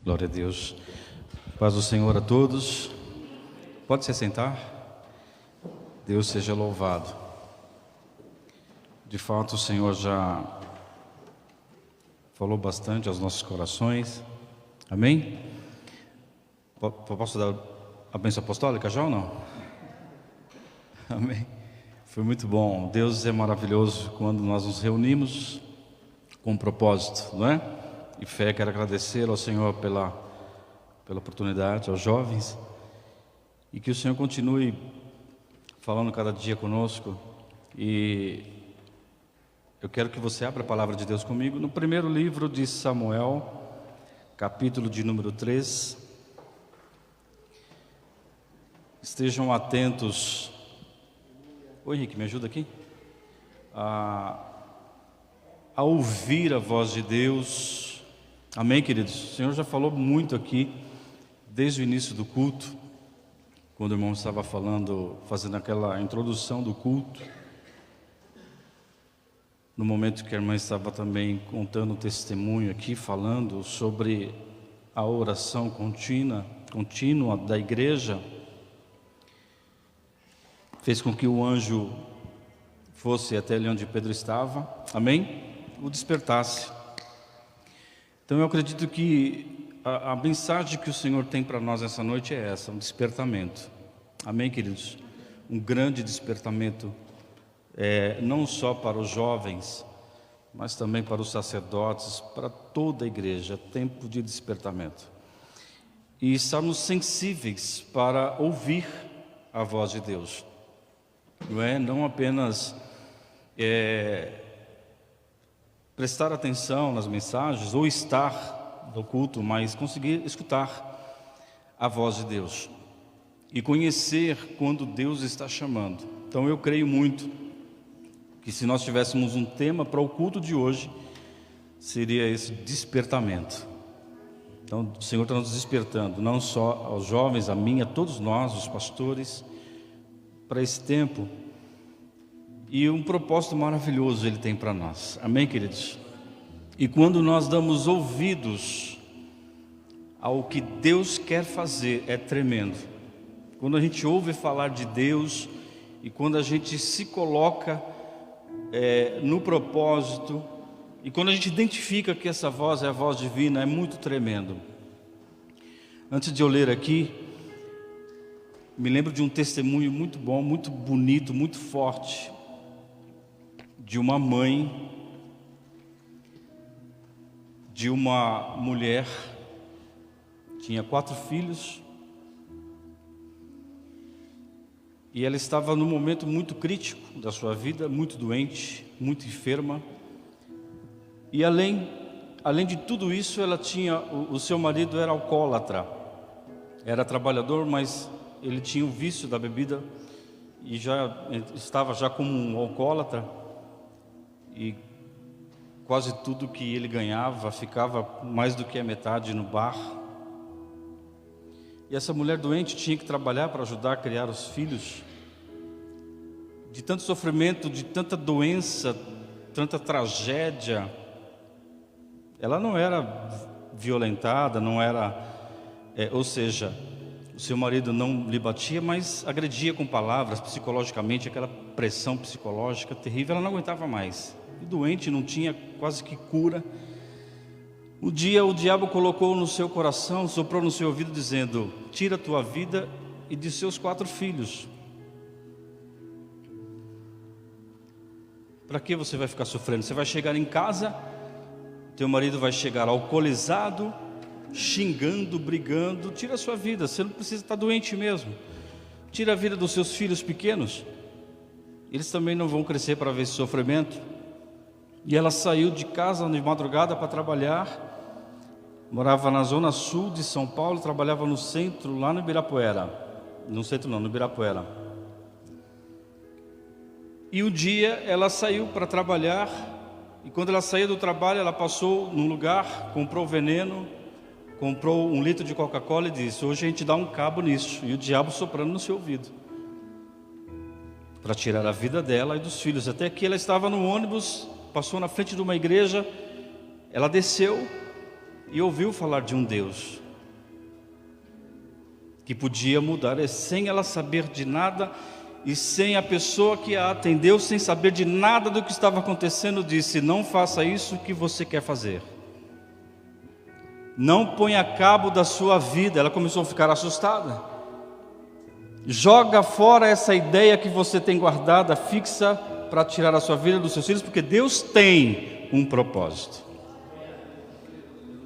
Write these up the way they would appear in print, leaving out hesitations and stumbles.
Glória a Deus. Paz do Senhor a todos. Pode se sentar. Deus seja louvado. De fato, o Senhor já falou bastante aos nossos corações. Amém? Posso dar a bênção apostólica já ou não? Amém. Foi muito bom. Deus é maravilhoso quando nós nos reunimos com um propósito, não é? E fé, quero agradecer ao Senhor pela oportunidade, aos jovens, e que o Senhor continue falando cada dia conosco. E eu quero que você abra a palavra de Deus comigo no primeiro livro de Samuel, capítulo de número 3. Estejam atentos. Oi, Henrique, me ajuda aqui? A ouvir a voz de Deus. Amém, queridos? O Senhor já falou muito aqui, desde o início do culto, quando o irmão estava falando, fazendo aquela introdução do culto, no momento que a irmã estava também contando o testemunho aqui, falando sobre a oração contínua da igreja, fez com que o anjo fosse até ali onde Pedro estava, amém? O despertasse. Então eu acredito que a mensagem que o Senhor tem para nós essa noite é essa, um despertamento. Amém, queridos? Um grande despertamento, não só para os jovens, mas também para os sacerdotes, para toda a igreja, tempo de despertamento. E estarmos sensíveis para ouvir a voz de Deus. Não apenas prestar atenção nas mensagens ou estar no culto, mas conseguir escutar a voz de Deus e conhecer quando Deus está chamando. Então eu creio muito que se nós tivéssemos um tema para o culto de hoje, seria esse despertamento. Então o Senhor está nos despertando, não só aos jovens, a mim, a todos nós, os pastores, para esse tempo. E um propósito maravilhoso Ele tem para nós. Amém, queridos? E quando nós damos ouvidos ao que Deus quer fazer, é tremendo. Quando a gente ouve falar de Deus e quando a gente se coloca no propósito e quando a gente identifica que essa voz é a voz divina, é muito tremendo. Antes de eu ler aqui, me lembro de um testemunho muito bom, muito bonito, muito forte, de uma mãe, de uma mulher, tinha 4 filhos, e ela estava num momento muito crítico da sua vida, muito doente, muito enferma, e além de tudo isso, ela tinha, o seu marido era alcoólatra, era trabalhador, mas ele tinha o vício da bebida, e estava já como um alcoólatra, e quase tudo que ele ganhava ficava mais do que a metade no bar. E essa mulher doente tinha que trabalhar para ajudar a criar os filhos. De tanto sofrimento, de tanta doença, tanta tragédia. Ela não era violentada, não era, ou seja, o seu marido não lhe batia, mas agredia com palavras, psicologicamente, aquela pressão psicológica terrível, ela não aguentava mais. E doente, não tinha quase que cura. Um dia o diabo colocou no seu coração, soprou no seu ouvido dizendo: tira a tua vida e de seus 4 filhos. Para que você vai ficar sofrendo? Você vai chegar em casa, teu marido vai chegar alcoolizado, xingando, brigando. Tira a sua vida, você não precisa estar doente mesmo. Tira a vida dos seus filhos pequenos, eles também não vão crescer para ver esse sofrimento. E ela saiu de casa de madrugada para trabalhar. Morava na zona sul de São Paulo, trabalhava no centro, lá no Ibirapuera. No centro não, no Ibirapuera. E um dia ela saiu para trabalhar, e quando ela saía do trabalho, ela passou num lugar, comprou veneno, comprou 1 litro de Coca-Cola e disse: hoje a gente dá um cabo nisso. E o diabo soprando no seu ouvido, para tirar a vida dela e dos filhos. Até que ela estava no ônibus, passou na frente de uma igreja, ela desceu, e ouviu falar de um Deus que podia mudar, sem ela saber de nada, e sem a pessoa que a atendeu, sem saber de nada do que estava acontecendo, disse: não faça isso que você quer fazer, não ponha a cabo da sua vida. Ela começou a ficar assustada. Joga fora essa ideia que você tem guardada, fixa, para tirar a sua vida dos seus filhos, porque Deus tem um propósito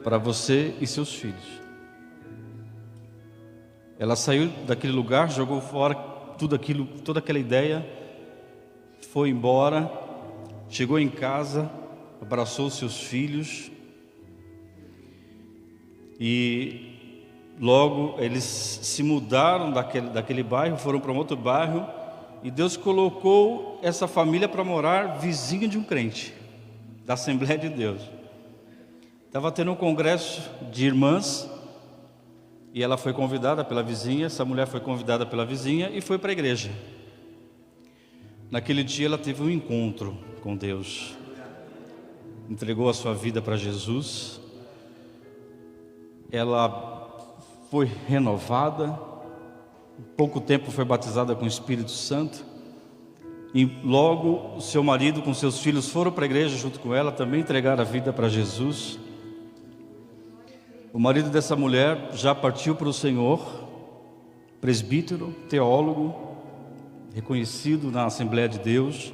para você e seus filhos. Ela saiu daquele lugar, jogou fora tudo aquilo, toda aquela ideia, foi embora, chegou em casa, abraçou seus filhos e logo eles se mudaram daquele bairro, foram para um outro bairro, e Deus colocou essa família para morar vizinha de um crente da Assembleia de Deus. Estava tendo um congresso de irmãs e ela foi convidada pela vizinha, essa mulher foi convidada pela vizinha e foi para a igreja. Naquele dia ela teve um encontro com Deus, entregou a sua vida para Jesus, ela foi renovada, em pouco tempo foi batizada com o Espírito Santo, e logo o seu marido com seus filhos foram para a igreja junto com ela, também entregaram a vida para Jesus. O marido dessa mulher já partiu para o Senhor, presbítero, teólogo, reconhecido na Assembleia de Deus,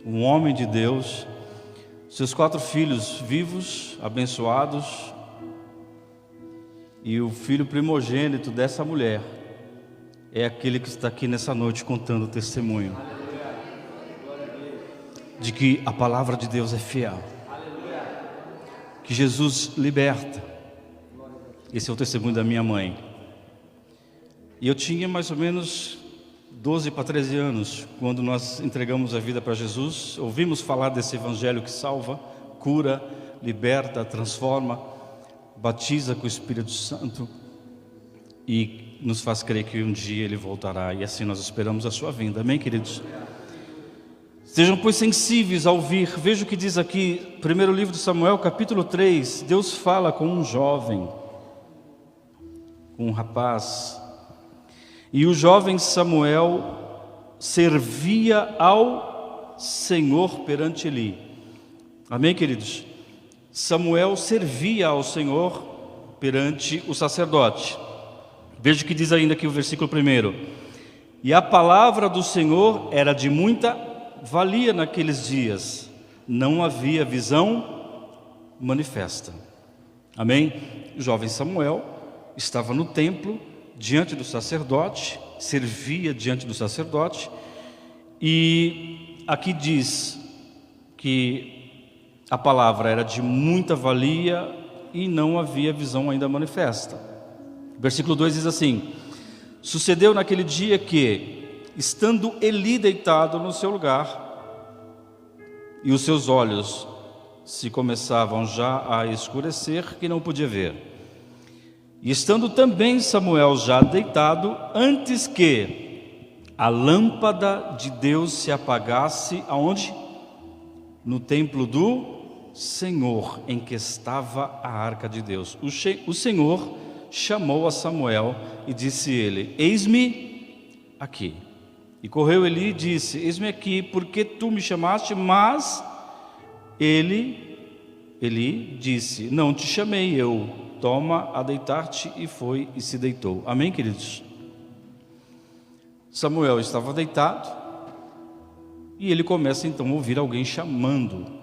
um homem de Deus, seus 4 filhos vivos, abençoados, e o filho primogênito dessa mulher é aquele que está aqui nessa noite contando o testemunho de que a palavra de Deus é fiel, que Jesus liberta. Esse é o testemunho da minha mãe. E eu tinha mais ou menos 12 para 13 anos quando nós entregamos a vida para Jesus. Ouvimos falar desse evangelho que salva, cura, liberta, transforma, batiza com o Espírito Santo e nos faz crer que um dia Ele voltará. E assim nós esperamos a sua vinda. Amém, queridos? Sejam, pois, sensíveis a ouvir. Veja o que diz aqui, primeiro livro de Samuel, capítulo 3. Deus fala com um jovem, com um rapaz, e o jovem Samuel servia ao Senhor perante Eli. Amém, queridos? Samuel servia ao Senhor perante o sacerdote. Veja o que diz ainda aqui o versículo 1. E a palavra do Senhor era de muita valia naqueles dias, não havia visão manifesta. Amém? O jovem Samuel estava no templo, diante do sacerdote, servia diante do sacerdote, e aqui diz que a palavra era de muita valia e não havia visão ainda manifesta. Versículo 2 diz assim: sucedeu naquele dia que, estando Eli deitado no seu lugar, e os seus olhos se começavam já a escurecer, que não podia ver, e estando também Samuel já deitado, antes que a lâmpada de Deus se apagasse, aonde? No templo do Senhor, em que estava a arca de Deus. O Senhor chamou a Samuel e disse ele: eis-me aqui. E correu Eli e disse: eis-me aqui, porque tu me chamaste? Mas Eli disse: não te chamei eu, toma a deitar-te. E foi e se deitou. Amém, queridos? Samuel estava deitado e ele começa então a ouvir alguém chamando.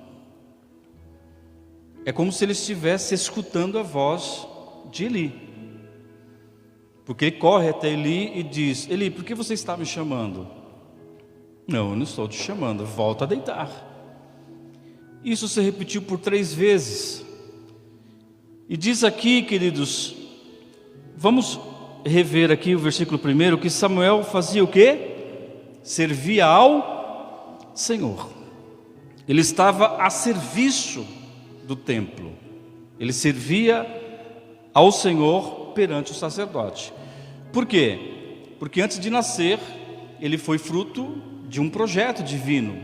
É como se ele estivesse escutando a voz de Eli, porque ele corre até Eli e diz: Eli, por que você está me chamando? Não, eu não estou te chamando, volta a deitar. Isso se repetiu por 3 vezes. E diz aqui, queridos, vamos rever aqui o versículo 1, que Samuel fazia o quê? Servia ao Senhor. Ele estava a serviço do templo. Ele servia ao Senhor perante o sacerdote. Por quê? Porque antes de nascer, ele foi fruto de um projeto divino,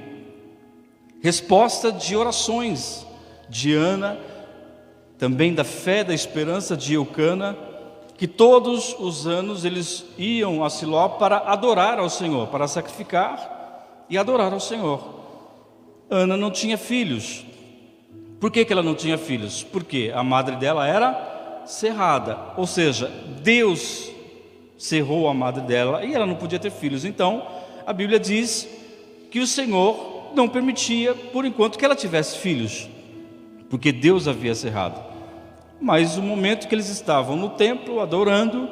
resposta de orações de Ana também da fé, da esperança de Eucana, que todos os anos eles iam a Siló para adorar ao Senhor, para sacrificar e adorar ao Senhor. Ana não tinha filhos. Por que ela não tinha filhos? Porque a madre dela era cerrada, ou seja, Deus cerrou a madre dela e ela não podia ter filhos. Então, a Bíblia diz que o Senhor não permitia, por enquanto, que ela tivesse filhos, porque Deus havia cerrado. Mas no momento que eles estavam no templo adorando,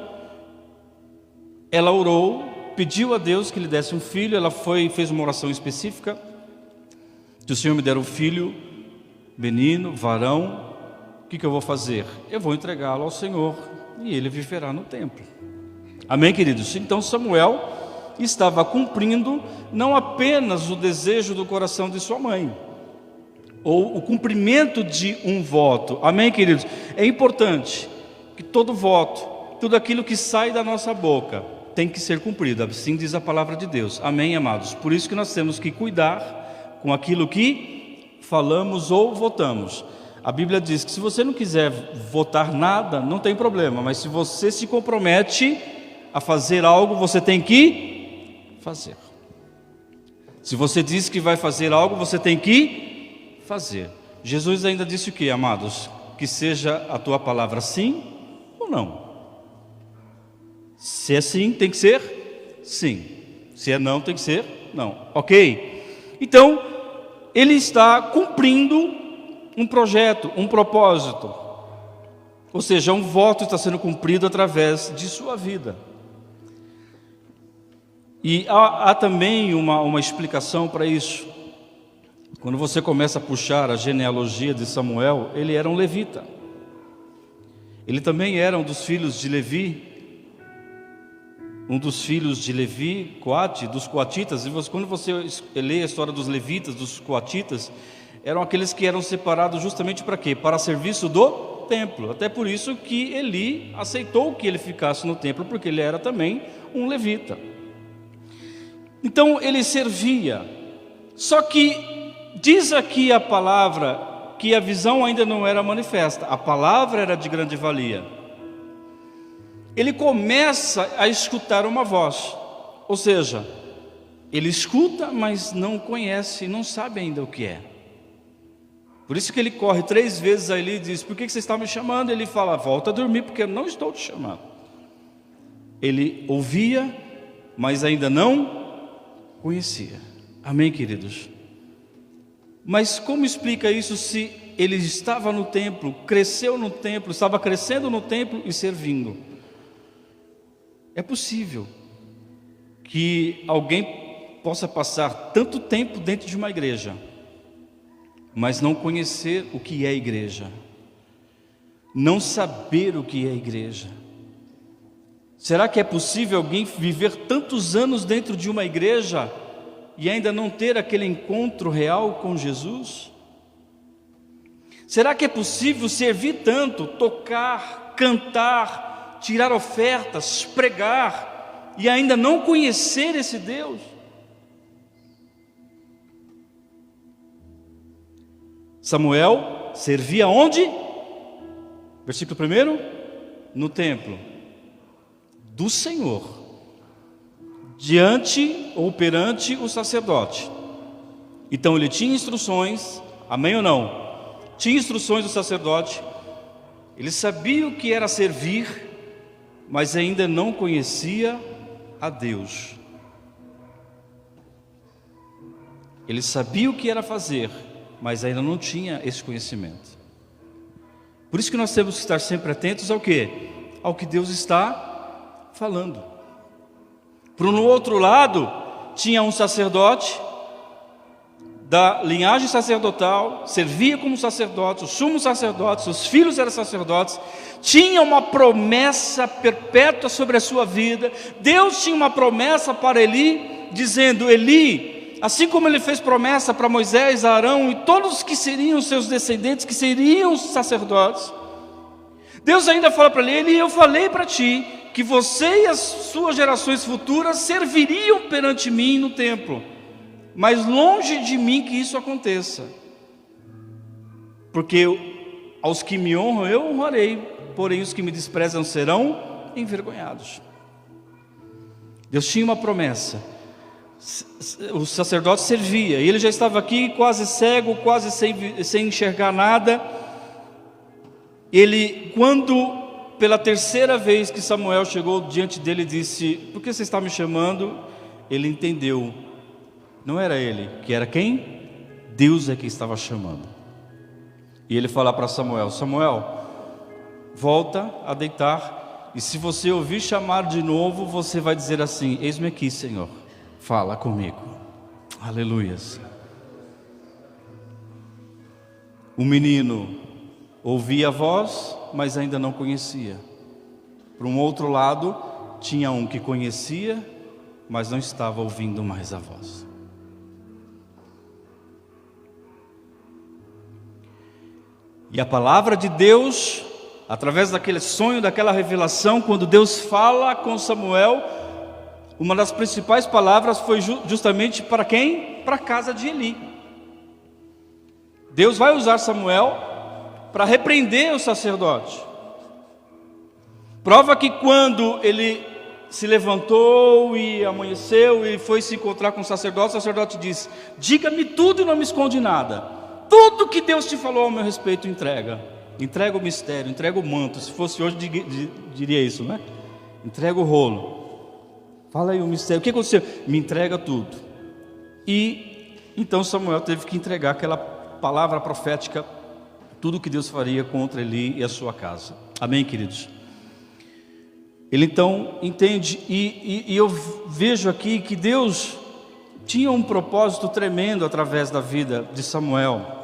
ela orou, pediu a Deus que lhe desse um filho. Ela fez uma oração específica: que o Senhor me der um filho, menino, varão. O que eu vou fazer? Eu vou entregá-lo ao Senhor e ele viverá no templo. Amém, queridos? Então Samuel estava cumprindo não apenas o desejo do coração de sua mãe, ou o cumprimento de um voto. Amém, queridos? É importante que todo voto, tudo aquilo que sai da nossa boca, tem que ser cumprido. Assim diz a palavra de Deus. Amém, amados? Por isso que nós temos que cuidar com aquilo que falamos ou votamos. A Bíblia diz que se você não quiser votar nada, não tem problema, mas se você se compromete a fazer algo, você tem que fazer. Se você diz que vai fazer algo, você tem que fazer. Jesus ainda disse o que, amados? Que seja a tua palavra sim ou não. Se é sim, tem que ser sim. Se é não, tem que ser não. Ok? Então, ele está cumprindo um projeto, um propósito. Ou seja, um voto está sendo cumprido através de sua vida. E há também uma explicação para isso. Quando você começa a puxar a genealogia de Samuel, ele era um levita. Ele também era um dos filhos de Levi. Um dos filhos de Levi, Coate, dos coatitas. E quando você lê a história dos levitas, dos coatitas, eram aqueles que eram separados justamente para quê? Para serviço do templo. Até por isso que Eli aceitou que ele ficasse no templo, porque ele era também um levita. Então ele servia. Só que diz aqui a palavra que a visão ainda não era manifesta. A palavra era de grande valia. Ele começa a escutar uma voz. Ou seja, ele escuta, mas não conhece, não sabe ainda o que é. Por isso que ele corre 3 vezes a Eli e diz: por que você está me chamando? Ele fala: volta a dormir, porque eu não estou te chamando. Ele ouvia, mas ainda não conhecia. Amém, queridos? Mas como explica isso se ele estava no templo, cresceu no templo, estava crescendo no templo e servindo? É possível que alguém possa passar tanto tempo dentro de uma igreja, mas não conhecer o que é a igreja, não saber o que é a igreja. Será que é possível alguém viver tantos anos dentro de uma igreja e ainda não ter aquele encontro real com Jesus? Será que é possível servir tanto, tocar, cantar, tirar ofertas, pregar e ainda não conhecer esse Deus? Samuel servia onde? Versículo 1: no templo do Senhor, diante ou perante o sacerdote. Então ele tinha instruções, amém ou não? Tinha instruções do sacerdote, ele sabia o que era servir, mas ainda não conhecia a Deus. Ele sabia o que era fazer, mas ainda não tinha esse conhecimento. Por isso que nós temos que estar sempre atentos ao quê? Ao que Deus está falando. Por um outro lado, tinha um sacerdote da linhagem sacerdotal, servia como sacerdote, o sumo sacerdote, seus filhos eram sacerdotes, tinha uma promessa perpétua sobre a sua vida. Deus tinha uma promessa para Eli, dizendo: Eli, assim como ele fez promessa para Moisés, Arão e todos que seriam seus descendentes, que seriam sacerdotes, Deus ainda fala para ele: Eli, eu falei para ti que você e as suas gerações futuras serviriam perante mim no templo, mas longe de mim que isso aconteça, porque aos que me honram eu honrarei, porém os que me desprezam serão envergonhados. Deus tinha uma promessa. O sacerdote servia, e ele já estava aqui quase cego, quase sem enxergar nada. Ele, quando pela terceira vez que Samuel chegou diante dele, disse: por que você está me chamando? Ele entendeu, não era ele, que era quem? Deus é que estava chamando. E ele fala para Samuel: Samuel, volta a deitar, e se você ouvir chamar de novo, você vai dizer assim: eis-me aqui, Senhor, fala comigo. Aleluias. O menino ouvia a voz, mas ainda não conhecia. Por um outro lado, tinha um que conhecia, mas não estava ouvindo mais a voz. E a palavra de Deus, através daquele sonho, daquela revelação, quando Deus fala com Samuel, uma das principais palavras foi justamente para quem? Para a casa de Eli. Deus vai usar Samuel para repreender o sacerdote. Prova que quando ele se levantou e amanheceu e foi se encontrar com o sacerdote disse: diga-me tudo e não me esconde nada. Tudo que Deus te falou ao meu respeito, entrega o mistério, entrega o manto. Se fosse hoje, diria isso, né? Entrega o rolo. Fala aí o mistério, o que aconteceu? Me entrega tudo. E então Samuel teve que entregar aquela palavra profética, tudo que Deus faria contra Eli e a sua casa. Amém, queridos? Ele então entende, e eu vejo aqui que Deus tinha um propósito tremendo através da vida de Samuel.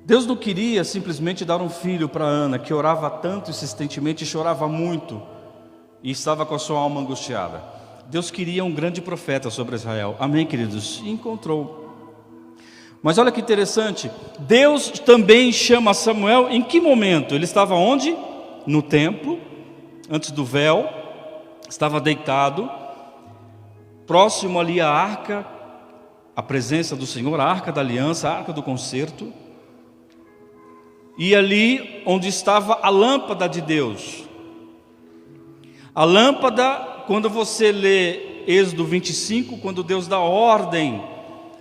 Deus não queria simplesmente dar um filho para Ana, que orava tanto insistentemente e chorava muito, e estava com a sua alma angustiada. Deus queria um grande profeta sobre Israel. Amém, queridos? E encontrou. Mas olha que interessante, Deus também chama Samuel em que momento? Ele estava onde? No templo, antes do véu, estava deitado, próximo ali à arca, a presença do Senhor, a arca da aliança, a arca do concerto, e ali onde estava a lâmpada de Deus. A lâmpada, quando você lê Êxodo 25, quando Deus dá ordem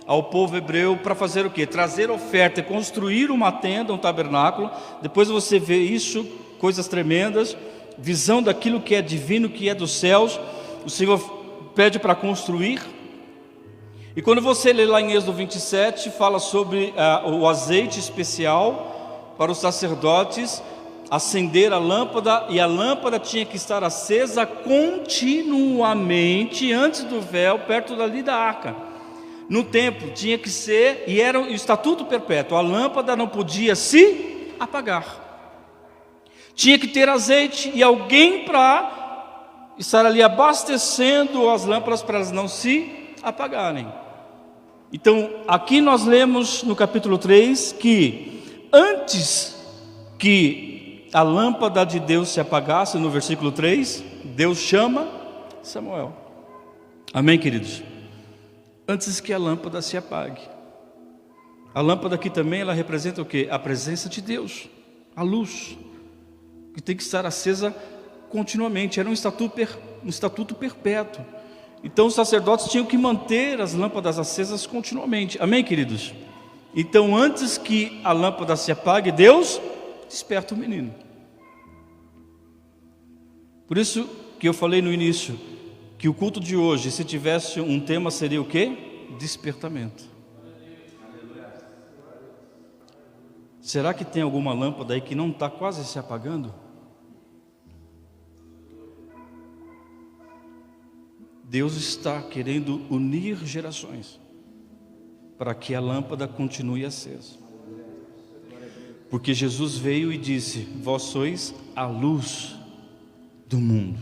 ao povo hebreu para fazer o quê? Trazer oferta e construir uma tenda, um tabernáculo. Depois você vê isso, coisas tremendas, visão daquilo que é divino, que é dos céus. O Senhor pede para construir. E quando você lê lá em Êxodo 27, fala sobre o azeite especial para os sacerdotes acender a lâmpada, e a lâmpada tinha que estar acesa continuamente antes do véu, perto dali da arca. No templo tinha que ser, e era o estatuto perpétuo, a lâmpada não podia se apagar. Tinha que ter azeite e alguém para estar ali abastecendo as lâmpadas para elas não se apagarem. Então, aqui nós lemos no capítulo 3 que antes que a lâmpada de Deus se apagasse, no versículo 3, Deus chama Samuel. Amém, queridos? Antes que a lâmpada se apague. A lâmpada aqui também, ela representa o quê? A presença de Deus, a luz, que tem que estar acesa continuamente. Era um estatuto perpétuo. Então os sacerdotes tinham que manter as lâmpadas acesas continuamente. Amém, queridos? Então antes que a lâmpada se apague, Deus desperta o menino. Por isso que eu falei no início, que o culto de hoje, se tivesse um tema, seria o quê? Despertamento. Será que tem alguma lâmpada aí que não está quase se apagando? Deus está querendo unir gerações para que a lâmpada continue acesa. Porque Jesus veio e disse: vós sois a luz do mundo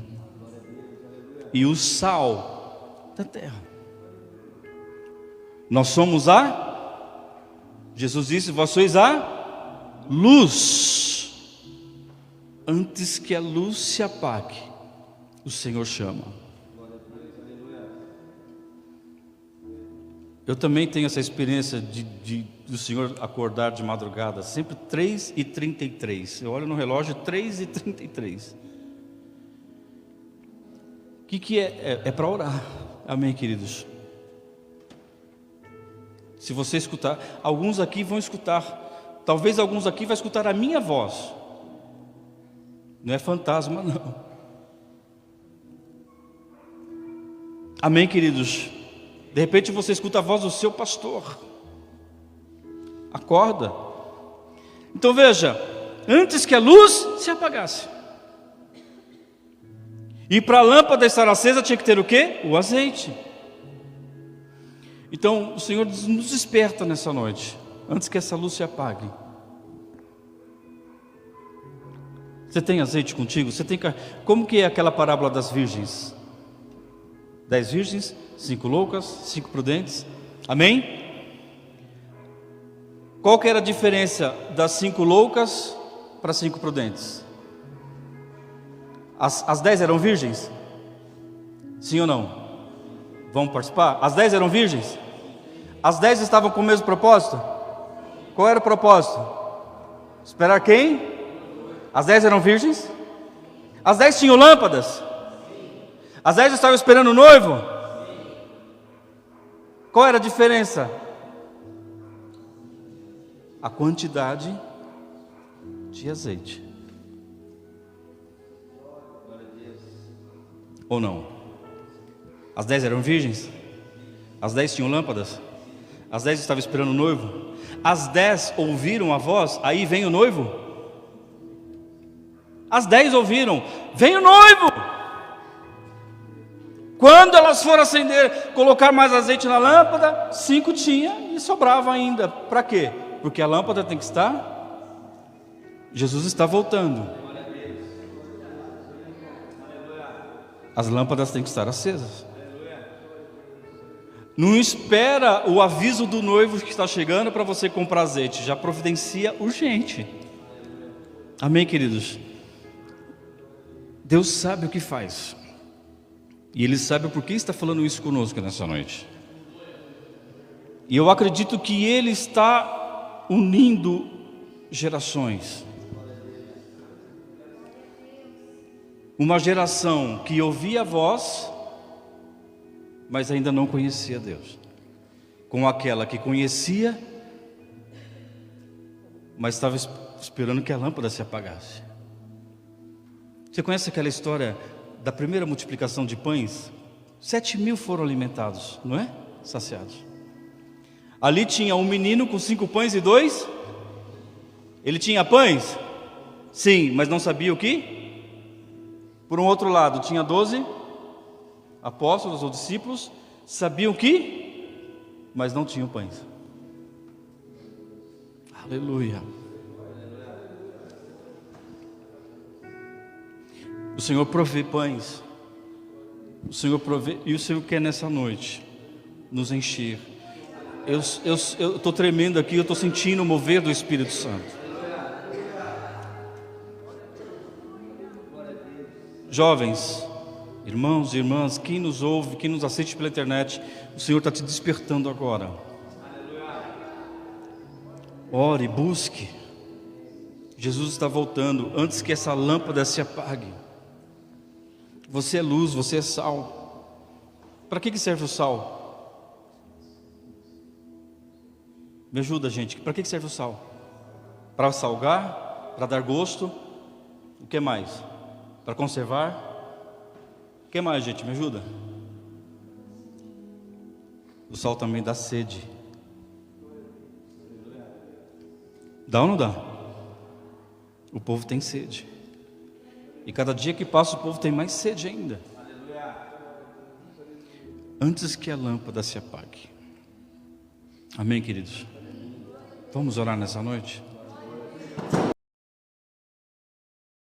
e o sal da terra. Nós somos Jesus disse: vós sois a luz. Antes que a luz se apague, o Senhor chama. Eu também tenho essa experiência do Senhor acordar de madrugada, sempre 3h33. Eu olho no relógio, 3h33. O que é? É para orar. Amém, queridos? Se você escutar, alguns aqui vão escutar, talvez alguns aqui vão escutar a minha voz. Não é fantasma, não. Amém, queridos? De repente você escuta a voz do seu pastor. Acorda. Então veja, antes que a luz se apagasse. E para a lâmpada estar acesa tinha que ter o quê? O azeite. Então o Senhor nos desperta nessa noite, antes que essa luz se apague. Você tem azeite contigo? Você tem... Como que é aquela parábola das virgens? 10 virgens, 5 loucas, 5 prudentes. Amém? Qual que era a diferença das 5 loucas para 5 prudentes? As 10 eram virgens? Sim ou não? Vamos participar? As 10 eram virgens? As 10 estavam com o mesmo propósito? Qual era o propósito? Esperar quem? As 10 eram virgens? As 10 tinham lâmpadas? As 10 estavam esperando o noivo? Qual era a diferença? A quantidade de azeite. Ou não? As 10 eram virgens? As 10 tinham lâmpadas? As 10 estavam esperando o noivo? As 10 ouviram a voz, aí vem o noivo? As 10 ouviram, vem o noivo! Quando elas foram acender, colocar mais azeite na lâmpada, 5 tinha e sobrava ainda. Para quê? Porque a lâmpada tem que estar... Jesus está voltando. As lâmpadas têm que estar acesas. Não espera o aviso do noivo que está chegando para você comprar azeite. Já providencia urgente. Amém, queridos? Deus sabe o que faz. E Ele sabe por que está falando isso conosco nessa noite. E eu acredito que Ele está unindo gerações. Uma geração que ouvia a voz, mas ainda não conhecia Deus, com aquela que conhecia, mas estava esperando que a lâmpada se apagasse. Você conhece aquela história da primeira multiplicação de pães? 7.000 foram alimentados, não é? Saciados. Ali tinha um menino com 5 pães e 2. Ele tinha pães? Sim, mas não sabia o que? Por um outro lado, tinha 12 apóstolos ou discípulos, sabiam que, mas não tinham pães. Aleluia. O Senhor provê pães. O Senhor provê, e o Senhor quer nessa noite nos encher. Eu estou tremendo aqui, eu estou sentindo o mover do Espírito Santo. Jovens, irmãos e irmãs, quem nos ouve, quem nos assiste pela internet, o Senhor está te despertando agora. Ore, busque. Jesus está voltando antes que essa lâmpada se apague. Você é luz, você é sal. Para que serve o sal? Me ajuda, gente. Para que serve o sal? Para salgar? Para dar gosto? O que mais? Para conservar? O que mais, gente? Me ajuda? O sal também dá sede. Dá ou não dá? O povo tem sede. E cada dia que passa o povo tem mais sede ainda. Antes que a lâmpada se apague. Amém, queridos? Vamos orar nessa noite?